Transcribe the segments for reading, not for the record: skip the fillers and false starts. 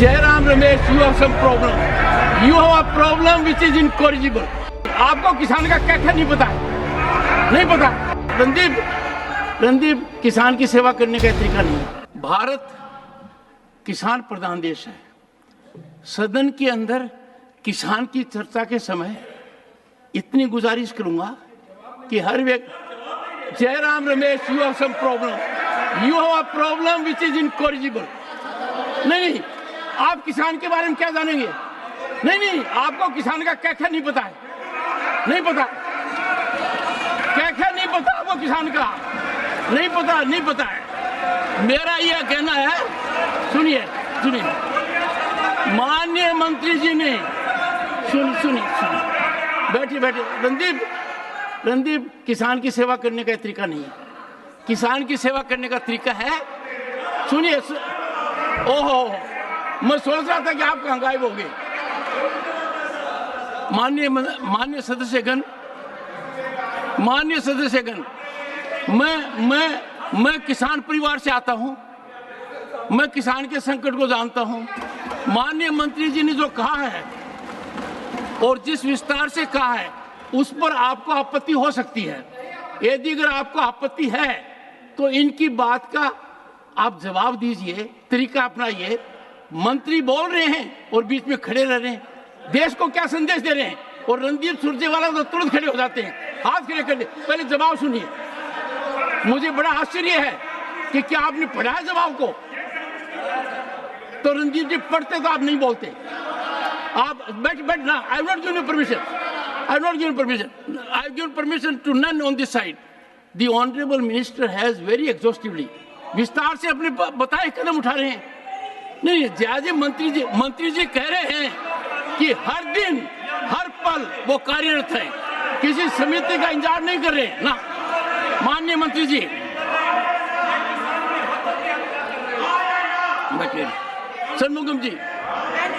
Jairam Ramesh, you have some problem. You have a problem which is incorrigible. आपको किसान का क्या क्या नहीं पता है, नहीं पता। रणदीप किसान की सेवा करने का तरीका नहीं है। भारत किसान प्रधान देश है। सदन के अंदर किसान की चर्चा के समय इतनी गुजारिश करूंगा कि हर व्यक्ति Jairam Ramesh, you have some problem, you have a problem which is incorrigible. नहीं, आप किसान के बारे में क्या जानेंगे? नहीं, आपको किसान का क्या क्या नहीं पता है, नहीं पता। क्या क्या नहीं पता आपको किसान का? नहीं पता है। मेरा यह कहना है, सुनिए, माननीय मंत्री जी ने सुनिए, बैठिए। रणदीप किसान की सेवा करने का तरीका नहीं है। किसान की सेवा करने का तरीका है, सुनिए। ओहो, मैं सोच रहा था कि आप कहाँ गायब हो गए। माननीय सदस्यगण, मैं किसान परिवार से आता हूं। मैं किसान के संकट को जानता हूं। माननीय मंत्री जी ने जो कहा है और जिस विस्तार से कहा है उस पर आपको आपत्ति हो सकती है। यदि अगर आपको आपत्ति है तो इनकी बात का आप जवाब दीजिए, तरीका अपनाइए। मंत्री बोल रहे हैं और बीच में खड़े रह रहे हैं, देश को क्या संदेश दे रहे हैं? और रणदीप सुरजेवाला तो तुरंत खड़े हो जाते हैं, हाथ खड़े कर ले। पहले जवाब सुनिए। मुझे बड़ा आश्चर्य है कि क्या आपने पढ़ा है जवाब को? तो रणदीप जी पढ़ते तो आप नहीं बोलते। आप बैठ ना। I not given permission. I have given permission to none on this side. The honorable minister has very exhaustively, विस्तार से अपने बताए कदम उठा रहे हैं। नहीं, जैसे मंत्री जी कह रहे हैं कि हर दिन हर पल वो कार्यरत है, किसी समिति का इंतजार नहीं कर रहे ना। माननीय मंत्री जी, षणमुगम जी,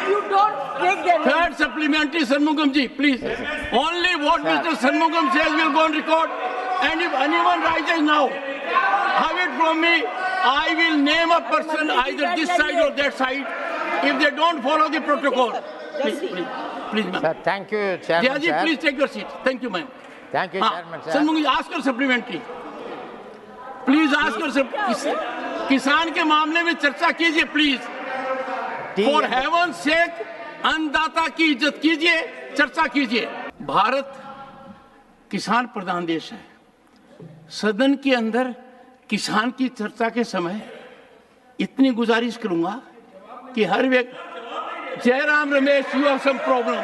you don't take their third supplementary, Shanmugam ji, please. Only what Mr. Shanmugam says will go on record, and if anyone rises now, have it from me, I will name a person either this side or that side if they don't follow the protocol. Please, ma'am. Sir, thank you, Chairman. Jaya ji, sir. please take your seat. Thank you, ma'am. Thank you, Chairman. Sir. Shanmugam ji, ask your supplementary. Please ask your किसान के मामले में चर्चा कीजिए, please. For heaven सेक अन्नदाता की इज्जत कीजिए, चर्चा कीजिए। भारत किसान प्रधान देश है। सदन के अंदर किसान की चर्चा के समय इतनी गुजारिश करूंगा कि हर व्यक्ति Jairam Ramesh, you have some problem,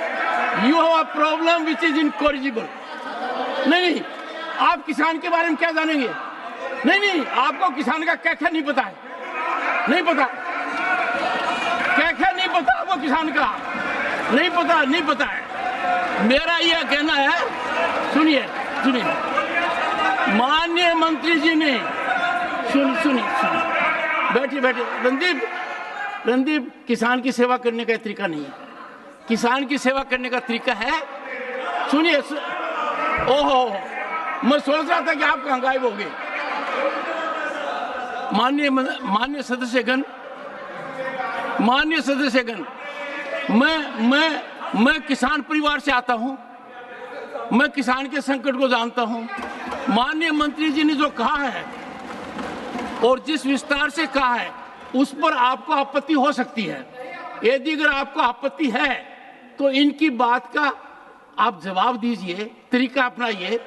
you have a problem which is incorrigible. नहीं, आप किसान के बारे में क्या जानेंगे? नहीं, आपको किसान का क्या क्या नहीं पता है, नहीं पता। क्या नहीं पता आपको किसान का? नहीं पता है। मेरा यह कहना है, सुनिए, माननीय मंत्री जी ने सुनिए, बैठिए। रणदीप किसान की सेवा करने का तरीका नहीं है। किसान की सेवा करने का तरीका है, सुनिए। ओहो, मैं सोच रहा था कि आप कहाँ गायब हो गए। माननीय सदस्यगण, मैं किसान परिवार से आता हूं। मैं किसान के संकट को जानता हूं। माननीय मंत्री जी ने जो कहा है और जिस विस्तार से कहा है उस पर आपको आपत्ति हो सकती है। यदि अगर आपको आपत्ति है तो इनकी बात का आप जवाब दीजिए, तरीका अपनाइए।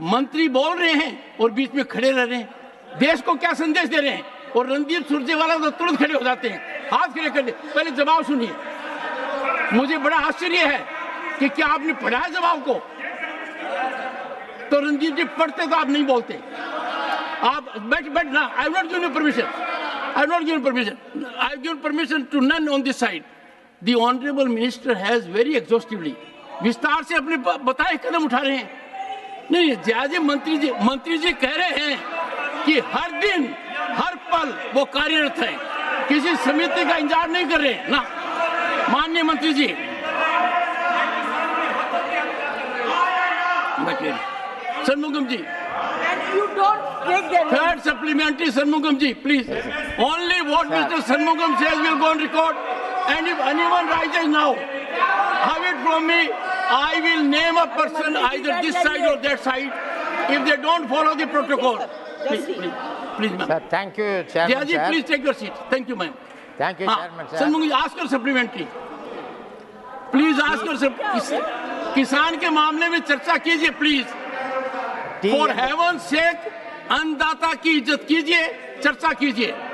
मंत्री बोल रहे हैं और बीच में खड़े रह रहे हैं, देश को क्या संदेश दे रहे हैं? और रणदीप सुरजेवाला तो तुरंत खड़े हो जाते हैं, हाथ खड़े कर ले। पहले जवाब सुनिए। मुझे बड़ा आश्चर्य है कि क्या आपने पढ़ा है जवाब को? तो रणदीप जी पढ़ते तो आप नहीं बोलते। आप बैठ ना। I not given permission. I have given permission to none on this side. The honorable minister has very exhaustively, विस्तार से अपने बताए कदम उठा रहे हैं। नहीं, जैसे मंत्री जी कह रहे हैं कि हर दिन हर पल वो कार्यरत है, किसी समिति का इंतजार नहीं कर रहे ना। माननीय मंत्री जी, Shanmugam ji, and you don't take their third supplementary, Shanmugam ji, please. Only what Mr. Shanmugam says will go on record, And if anyone rises now, have it from me, I will name a person either this side or that side if they don't follow the protocol. Please, ma'am. Sir, thank you, Chairman, Jayaji, sir. please take your seat. Thank you, ma'am. Thank you, Chairman, sir. Sir, ask her supplementary. Please ask her. किसान के मामले में चर्चा कीजिए, please. For heaven सेक अन्नदाता की इज्जत कीजिए, चर्चा कीजिए.